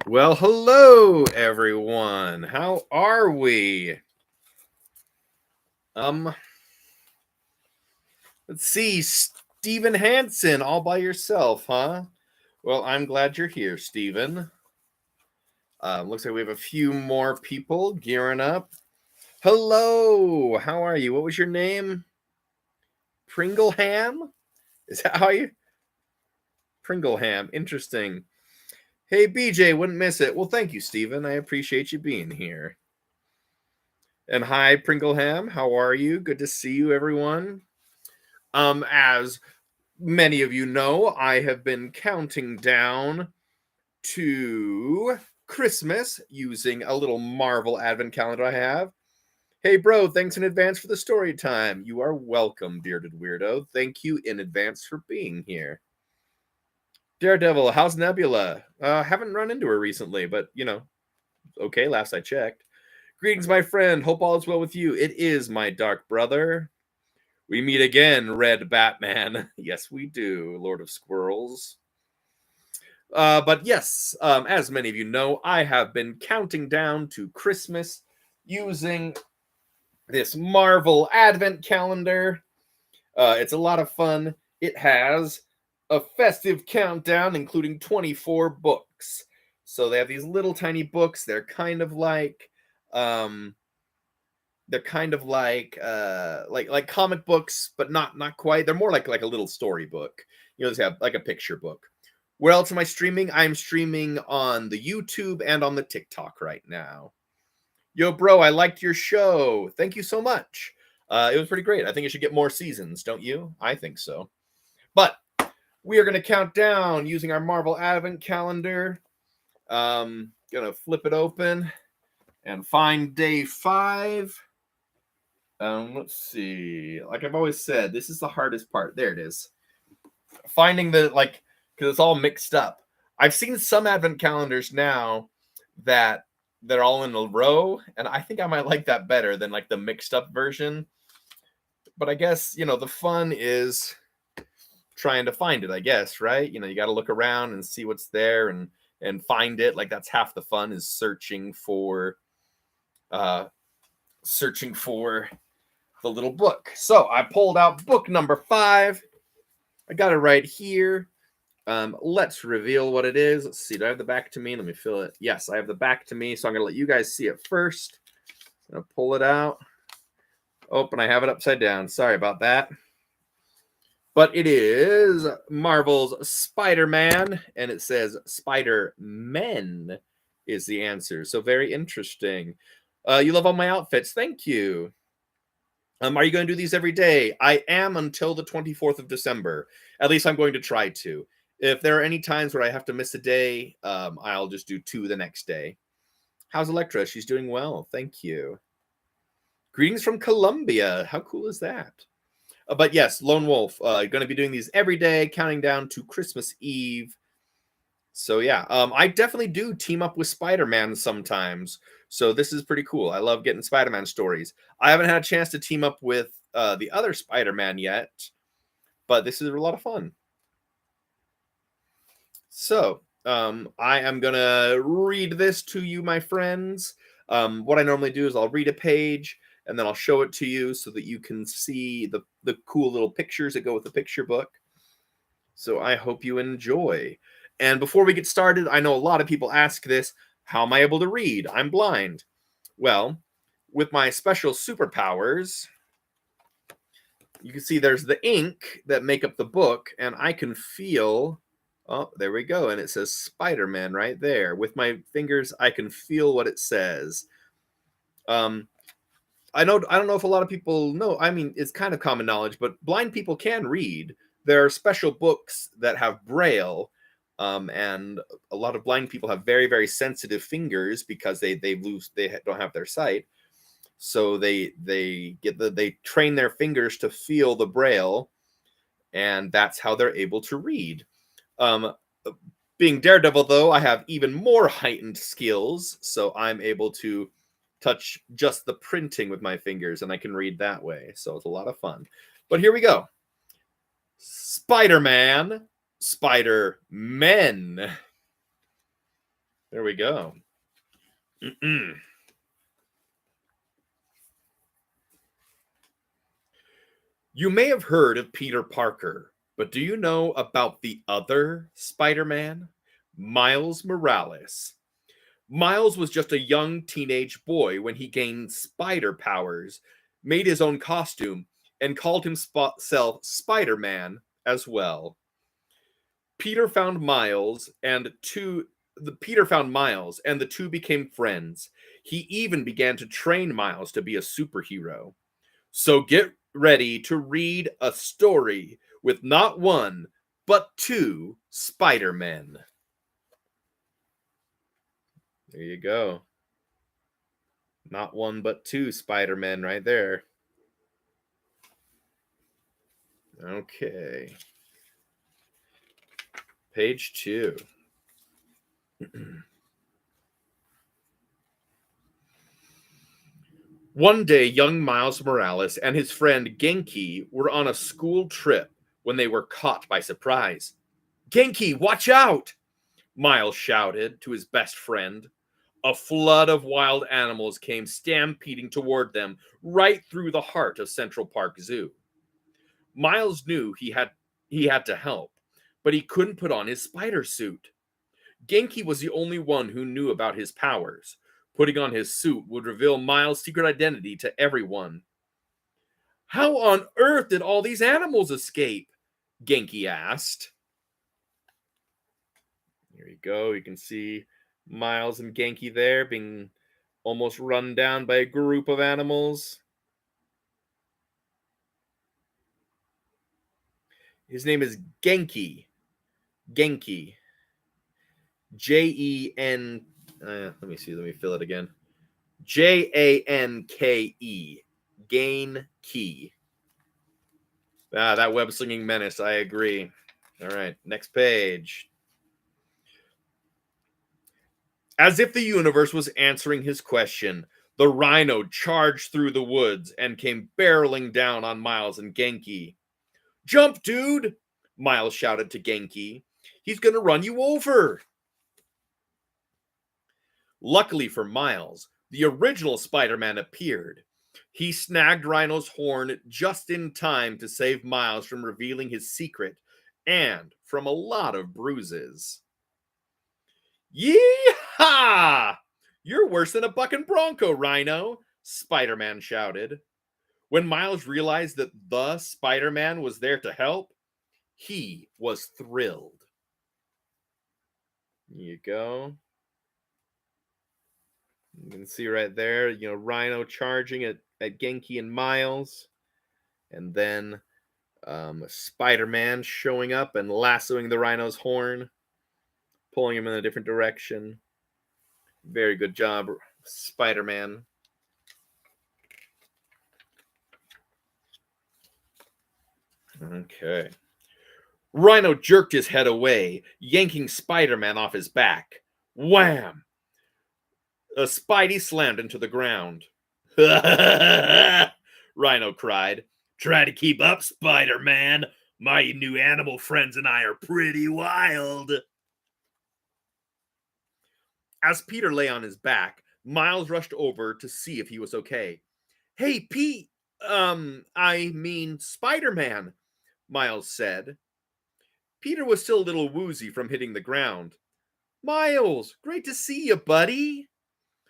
Well, hello everyone. How are we? Um, let's see. Steven Hansen all by yourself, huh? Well, I'm glad you're here, Steven. Looks like we have a few more people gearing up. Hello. How are you? What was your name? Pringleham? Is that how you Pringleham? Interesting. Hey BJ, wouldn't miss it. Well, thank you, Steven. I appreciate you being here. And hi, Pringleham. How are you? Good to see you, everyone. As many of you know, I have been counting down to Christmas using a little Marvel advent calendar I have. Hey, bro, thanks in advance for the story time. You are welcome, bearded weirdo. Thank you in advance for being here. Daredevil, how's Nebula? Haven't run into her recently, but okay, last I checked. Greetings, my friend. Hope all is well with you. It is my dark brother. We meet again, Red Batman. Yes, we do, Lord of Squirrels. But yes, as many of you know, I have been counting down to Christmas using this Marvel Advent calendar. It's a lot of fun. It has a festive countdown, including 24 books. So they have these little tiny books. Um, they're kind of like comic books, but not quite. They're more like a little storybook. They have like a picture book. Where else am I streaming? I'm streaming on the YouTube and on the TikTok right now. Yo, bro, I liked your show. Thank you so much. It was pretty great. I think it should get more seasons, don't you? I think so. But we are going to count down using our Marvel Advent calendar. Gonna flip it open and find day 5. Let's see. Like I've always said, this is the hardest part. There it is. Finding because it's all mixed up. I've seen some advent calendars now that they're all in a row, and I think I might like that better than like the mixed up version. But I guess, the fun is trying to find it, I guess, right? You got to look around and see what's there and find it. Like that's half the fun is searching for the little book. So I pulled out book number 5. I got it right here. Let's reveal what it is. Let's see. Do I have the back to me? Let me fill it. Yes, I have the back to me. So I'm going to let you guys see it first. I'm going to pull it out. Oh, and I have it upside down. Sorry about that. But it is Marvel's Spider-Man, and it says Spider-Men is the answer. So very interesting. You love all my outfits. Thank you. Are you going to do these every day? I am until the 24th of December. At least I'm going to try to. If there are any times where I have to miss a day, I'll just do 2 the next day. How's Electra? She's doing well. Thank you. Greetings from Colombia. How cool is that? But yes, Lone Wolf. Going to be doing these every day, counting down to Christmas Eve. So yeah, I definitely do team up with Spider-Man sometimes. So this is pretty cool. I love getting Spider-Man stories. I haven't had a chance to team up with the other Spider-Man yet, but this is a lot of fun. So I am going to read this to you, my friends. What I normally do is I'll read a page, and then I'll show it to you so that you can see the cool little pictures that go with the picture book. So I hope you enjoy. And before we get started, I know a lot of people ask this, how am I able to read? I'm blind. Well, with my special superpowers, you can see there's the ink that make up the book, and I can feel, oh, there we go, and it says Spider-Man right there. With my fingers, I can feel what it says. I don't know if a lot of people know. I mean, it's kind of common knowledge, but blind people can read. There are special books that have Braille, and a lot of blind people have very, very sensitive fingers because they don't have their sight. So they train their fingers to feel the Braille, and that's how they're able to read. Being Daredevil, though, I have even more heightened skills, so I'm able to touch just the printing with my fingers, and I can read that way. So it's a lot of fun. But here we go. Spider-Man, Spider-Men. There we go. You may have heard of Peter Parker, but do you know about the other Spider-Man? Miles Morales. Miles was just a young teenage boy when he gained spider powers, made his own costume, and called himself Spider-Man as well. Peter found Miles and the two became friends. He even began to train Miles to be a superhero. So get ready to read a story with not one, but two Spider-Men. There you go. Not one, but two Spider-Men right there. Okay. Page 2. One day, young Miles Morales and his friend Genki were on a school trip when they were caught by surprise. Genki, watch out! Miles shouted to his best friend. A flood of wild animals came stampeding toward them right through the heart of Central Park Zoo. Miles knew he had to help, but he couldn't put on his spider suit. Genki was the only one who knew about his powers. Putting on his suit would reveal Miles' secret identity to everyone. How on earth did all these animals escape? Genki asked. Here you go. You can see Miles and Genki there being almost run down by a group of animals. His name is Genki. Genki. Jen. Let me see. Let me fill it again. Janke. Gain Key. That web slinging menace. I agree. All right. Next page. As if the universe was answering his question, the rhino charged through the woods and came barreling down on Miles and Genki. Jump, dude! Miles shouted to Genki. He's going to run you over. Luckily for Miles, the original Spider-Man appeared. He snagged Rhino's horn just in time to save Miles from revealing his secret and from a lot of bruises. Yee-haw! You're worse than a bucking bronco, Rhino, Spider-Man shouted. When Miles realized that the Spider-Man was there to help, he was thrilled. Here you go. You can see right there, Rhino charging at Genki and Miles. And then Spider-Man showing up and lassoing the Rhino's horn, pulling him in a different direction. Very good job, Spider-Man. Okay. Rhino jerked his head away, yanking Spider-Man off his back. Wham! Spidey slammed into the ground. Rhino cried. Try to keep up, Spider-Man. My new animal friends and I are pretty wild. As Peter lay on his back, Miles rushed over to see if he was okay. Hey, Pete, I mean Spider-Man, Miles said. Peter was still a little woozy from hitting the ground. Miles, great to see you, buddy.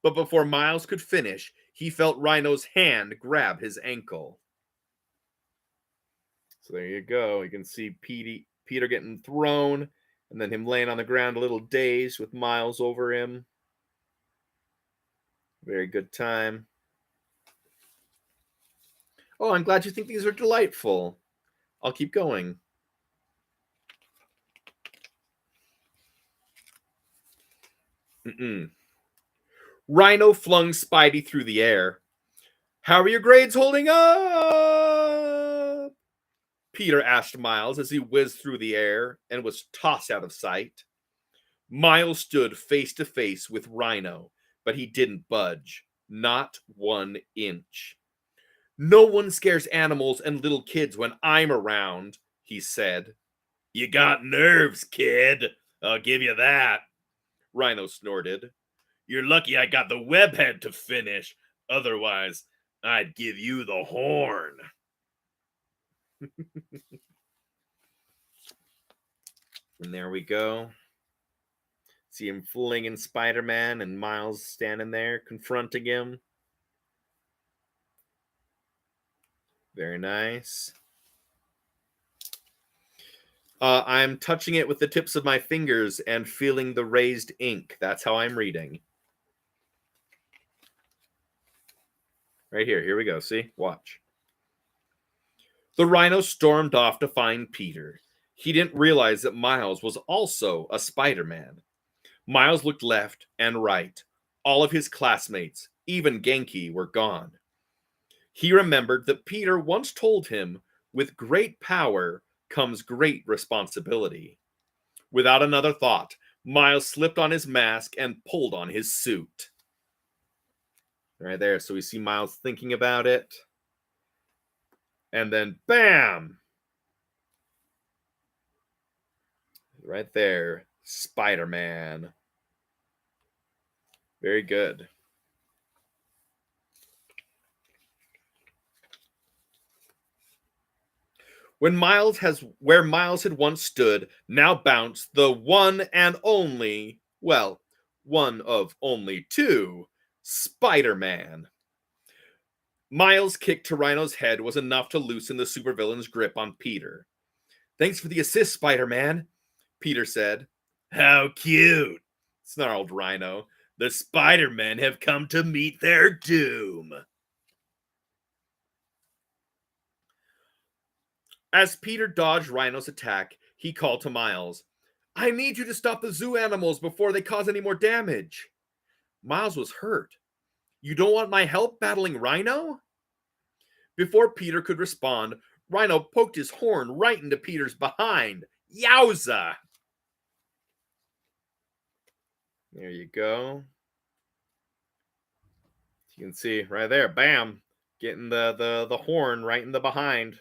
But before Miles could finish, he felt Rhino's hand grab his ankle. So there you go. You can see Peter getting thrown, and then him laying on the ground a little dazed with Miles over him. Very good time. Oh, I'm glad you think these are delightful. I'll keep going. Rhino flung Spidey through the air. How are your grades holding up? Peter asked Miles as he whizzed through the air and was tossed out of sight. Miles stood face to face with Rhino, but he didn't budge. Not 1 inch. No one scares animals and little kids when I'm around, he said. You got nerves, kid. I'll give you that. Rhino snorted. You're lucky I got the webhead to finish. Otherwise, I'd give you the horn. And there we go. See him flinging Spider-Man and Miles standing there confronting him. Very nice. I'm touching it with the tips of my fingers and feeling the raised ink. That's how I'm reading. Right here. Here we go. See? Watch. The Rhino stormed off to find Peter. He didn't realize that Miles was also a Spider-Man. Miles looked left and right. All of his classmates, even Genki, were gone. He remembered that Peter once told him, with great power comes great responsibility. Without another thought, Miles slipped on his mask and pulled on his suit. Right there, so we see Miles thinking about it. And then, bam! Right there, Spider-Man. Very good. Where Miles had once stood, now bounced the one and only, well, one of only two, Spider-Man. Miles' kick to Rhino's head was enough to loosen the supervillain's grip on Peter. Thanks for the assist, Spider-Man, Peter said. How cute, snarled Rhino. The Spider-Men have come to meet their doom. As Peter dodged Rhino's attack, he called to Miles. I need you to stop the zoo animals before they cause any more damage. Miles was hurt. You don't want my help battling Rhino? Before Peter could respond, Rhino poked his horn right into Peter's behind. Yowza! There you go. You can see right there, bam, getting the horn right in the behind.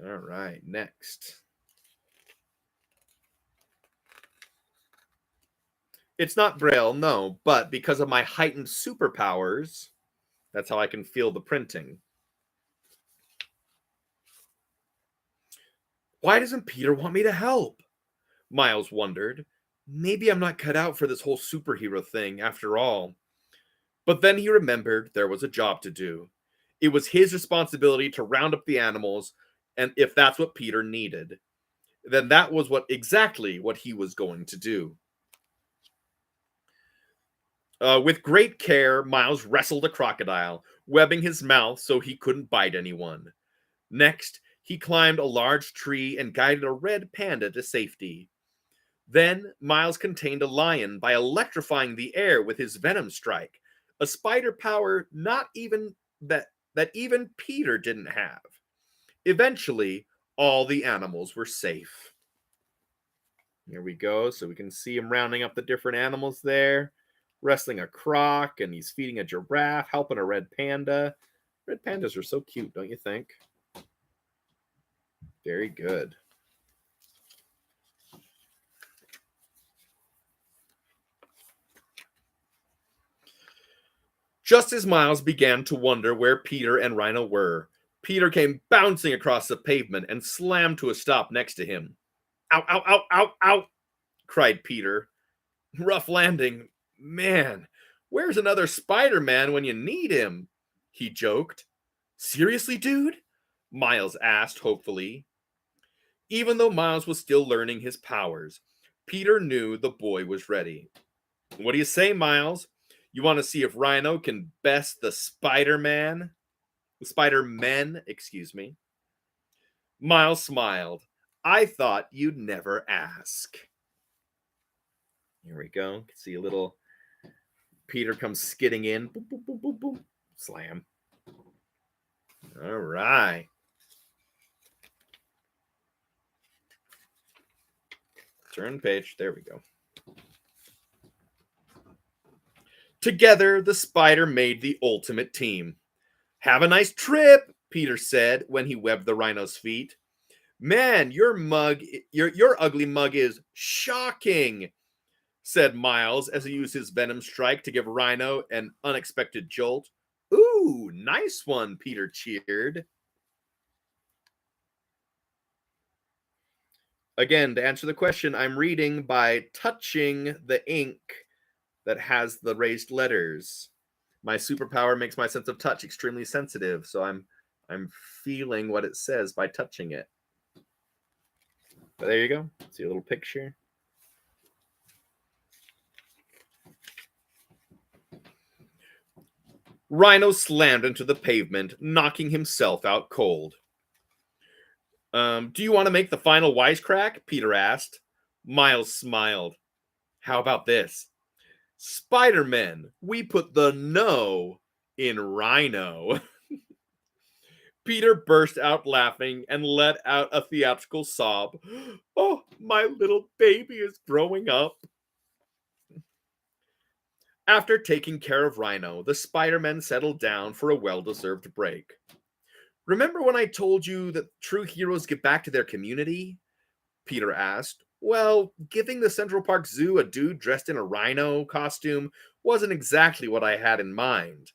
All right, next. It's not Braille, no, but because of my heightened superpowers, that's how I can feel the printing. Why doesn't Peter want me to help? Miles wondered. Maybe I'm not cut out for this whole superhero thing after all. But then he remembered there was a job to do. It was his responsibility to round up the animals, and if that's what Peter needed, then that was exactly what he was going to do. With great care, Miles wrestled a crocodile, webbing his mouth so he couldn't bite anyone. Next, he climbed a large tree and guided a red panda to safety. Then, Miles contained a lion by electrifying the air with his venom strike, a spider power not even that even Peter didn't have. Eventually, all the animals were safe. Here we go, so we can see him rounding up the different animals there. Wrestling a croc, and he's feeding a giraffe, helping a red panda. Red pandas are so cute, don't you think? Very good. Just as Miles began to wonder where Peter and Rhino were, Peter came bouncing across the pavement and slammed to a stop next to him. Ow, ow, ow, ow, ow, cried Peter. Rough landing. Man, where's another Spider-Man when you need him? He joked. Seriously, dude? Miles asked hopefully. Even though Miles was still learning his powers, Peter knew the boy was ready. What do you say, Miles? You want to see if Rhino can best the Spider-Man? The Spider-Men, excuse me. Miles smiled. I thought you'd never ask. Here we go. You can see a little Peter comes skidding in. Boop, boop, boop, boop, boop. Slam. All right. Turn page. There we go. Together, the spider made the ultimate team. Have a nice trip, Peter said when he webbed the Rhino's feet. Man, your ugly mug is shocking, said Miles as he used his Venom Strike to give Rhino an unexpected jolt. Ooh, nice one, Peter cheered. Again, to answer the question, I'm reading by touching the ink that has the raised letters. My superpower makes my sense of touch extremely sensitive, so I'm feeling what it says by touching it. But there you go. See a little picture. Rhino slammed into the pavement, knocking himself out cold. Do you want to make the final wisecrack? Peter asked. Miles smiled. How about this? Spider-Man, we put the no in Rhino. Peter burst out laughing and let out a theatrical sob. Oh, my little baby is growing up. After taking care of Rhino, the Spider-Men settled down for a well-deserved break. Remember when I told you that true heroes get back to their community? Peter asked. Well, giving the Central Park Zoo a dude dressed in a rhino costume wasn't exactly what I had in mind.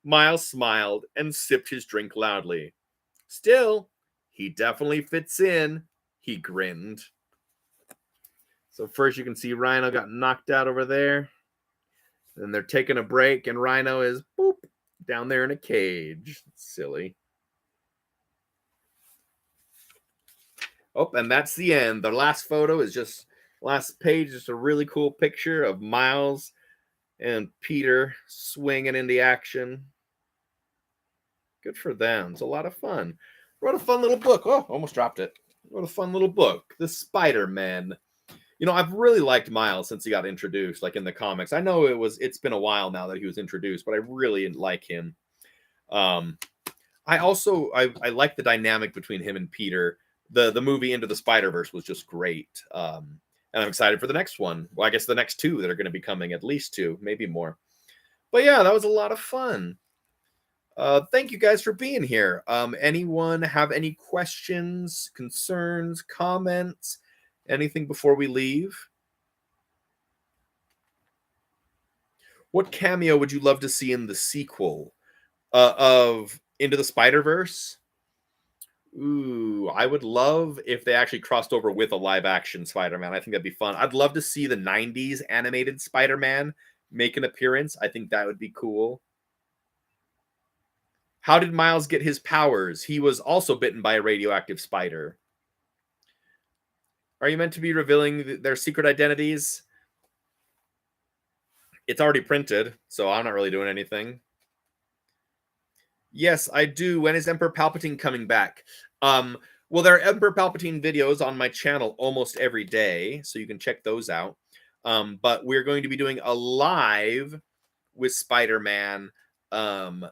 Miles smiled and sipped his drink loudly. Still, he definitely fits in, he grinned. So first you can see Rhino got knocked out over there. Then they're taking a break and Rhino is boop down there in a cage. Silly. Oh, and that's the end. The last photo is just last page, just a really cool picture of Miles and Peter swinging into action. Good for them. It's a lot of fun. Wrote a fun little book. Oh, almost dropped it. Wrote a fun little book, The Spider-Man. You know, I've really liked Miles since he got introduced, like in the comics. I know it's been a while now that he was introduced, but I really like him. I like the dynamic between him and Peter. The movie Into the Spider-Verse was just great. And I'm excited for the next one. Well, I guess the next two that are going to be coming, at least two, maybe more. But yeah, that was a lot of fun. Thank you guys for being here. Anyone have any questions, concerns, comments, anything before we leave? What cameo would you love to see in the sequel of Into the Spider-Verse? Ooh, I would love if they actually crossed over with a live action Spider-Man. I think that'd be fun. I'd love to see the 90s animated Spider-Man make an appearance. I think that would be cool. How did Miles get his powers? He was also bitten by a radioactive spider. Are you meant to be revealing their secret identities? It's already printed, so I'm not really doing anything. Yes, I do. When is Emperor Palpatine coming back? Well, there are Emperor Palpatine videos on my channel almost every day, so you can check those out. But we're going to be doing a live with Spider-Man. Not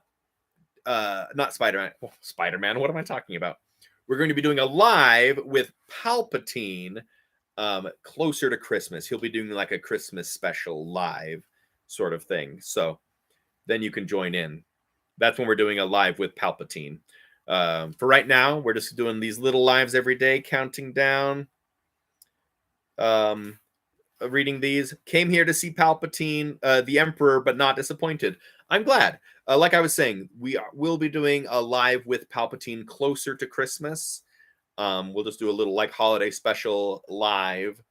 Spider-Man. Oh, Spider-Man. What am I talking about? We're going to be doing a live with Palpatine closer to Christmas. He'll be doing like a Christmas special live sort of thing. So then you can join in. That's when we're doing a live with Palpatine. For right now, we're just doing these little lives every day, counting down. Reading these. Came here to see Palpatine, the Emperor, but not disappointed. I'm glad. Like I was saying, we'll be doing a live with Palpatine closer to Christmas. We'll just do a little like holiday special live.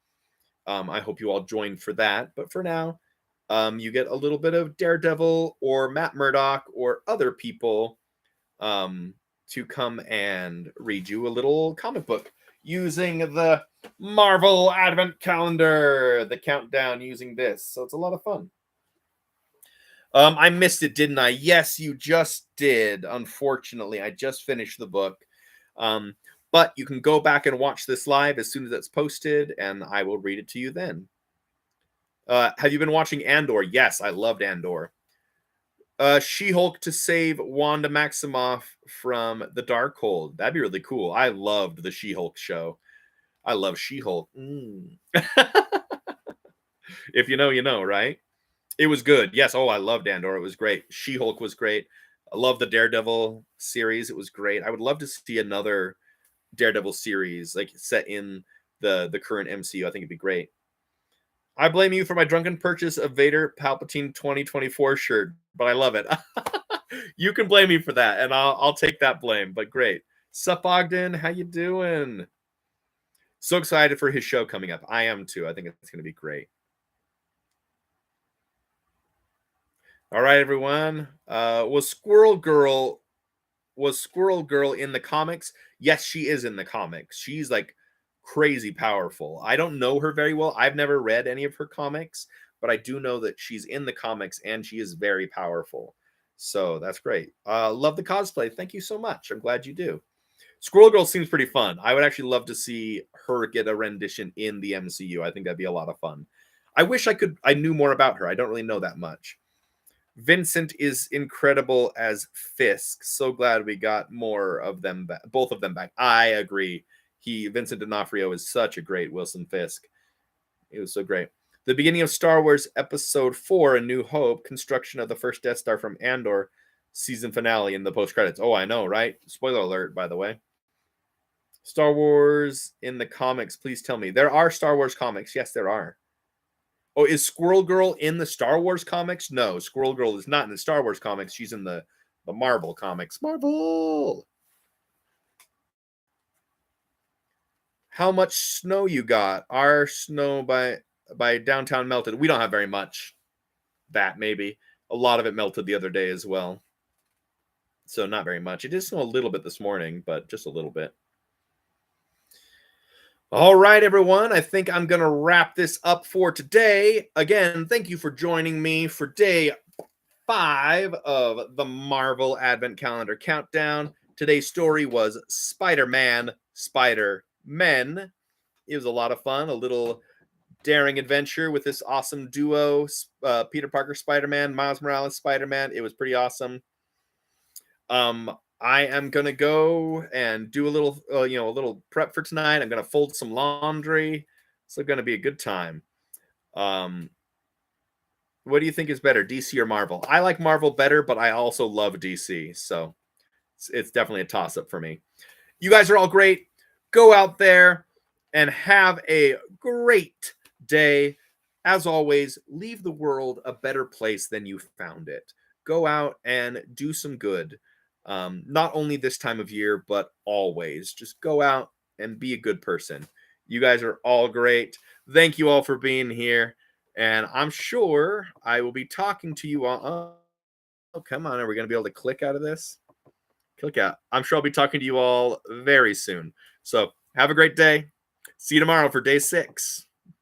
I hope you all join for that. But for now, you get a little bit of Daredevil or Matt Murdock or other people to come and read you a little comic book using the Marvel Advent Calendar, the countdown using this. So it's a lot of fun. I missed it, didn't I? Yes, you just did. Unfortunately, I just finished the book. But you can go back and watch this live as soon as it's posted, and I will read it to you then. Have you been watching Andor? Yes, I loved Andor. She-Hulk to save Wanda Maximoff from the Darkhold. That'd be really cool. I loved the She-Hulk show. I love She-Hulk. If you know, you know, right? It was good. Yes. Oh, I loved Andor. It was great. She-Hulk was great. I love the Daredevil series. It was great. I would love to see another Daredevil series, like set in the current MCU. I think it'd be great. I blame you for my drunken purchase of Vader Palpatine 2024 shirt, but I love it. You can blame me for that, and I'll take that blame. But great. Sup, Ogden? How you doing? So excited for his show coming up. I am too. I think it's going to be great. All right, everyone. Was Squirrel Girl in the comics? Yes, she is in the comics. She's like crazy powerful. I don't know her very well. I've never read any of her comics, but I do know that she's in the comics and she is very powerful. So that's great. Love the cosplay. Thank you so much. I'm glad you do. Squirrel Girl seems pretty fun. I would actually love to see her get a rendition in the MCU. I think that'd be a lot of fun. I wish I knew more about her. I don't really know that much. Vincent is incredible as Fisk. So glad we got more of them back, both of them back. I agree. Vincent D'Onofrio is such a great Wilson Fisk. It was so great. The beginning of Star Wars Episode 4, A New Hope, construction of the first Death Star from Andor, season finale in the post credits. Oh, I know, right? Spoiler alert, by the way. Star Wars in the comics, please tell me. There are Star Wars comics. Yes, there are. Oh, is Squirrel Girl in the Star Wars comics? No, Squirrel Girl is not in the Star Wars comics. She's in the Marvel comics. Marvel! How much snow you got? Our snow by downtown melted. We don't have very much. That maybe. A lot of it melted the other day as well. So not very much. It did snow a little bit this morning, but just a little bit. All right, everyone. I think I'm going to wrap this up for today. Again, thank you for joining me for day 5 of the Marvel Advent Calendar Countdown. Today's story was Spider-Man, Spider-Men. It was a lot of fun, a little daring adventure with this awesome duo, Peter Parker Spider-Man, Miles Morales Spider-Man. It was pretty awesome. I am gonna go and do a little prep for tonight. I'm gonna fold some laundry. It's gonna be a good time. What do you think is better, DC or Marvel? I like Marvel better, but I also love DC, so it's definitely a toss-up for me. You guys are all great. Go out there and have a great day. As always, leave the world a better place than you found it. Go out and do some good. Not only this time of year, but always. Just go out and be a good person. You guys are all great. Thank you all for being here. And I'm sure I will be talking to you all. Oh, come on. Are we going to be able to click out of this? Click out. I'm sure I'll be talking to you all very soon. So have a great day. See you tomorrow for day 6.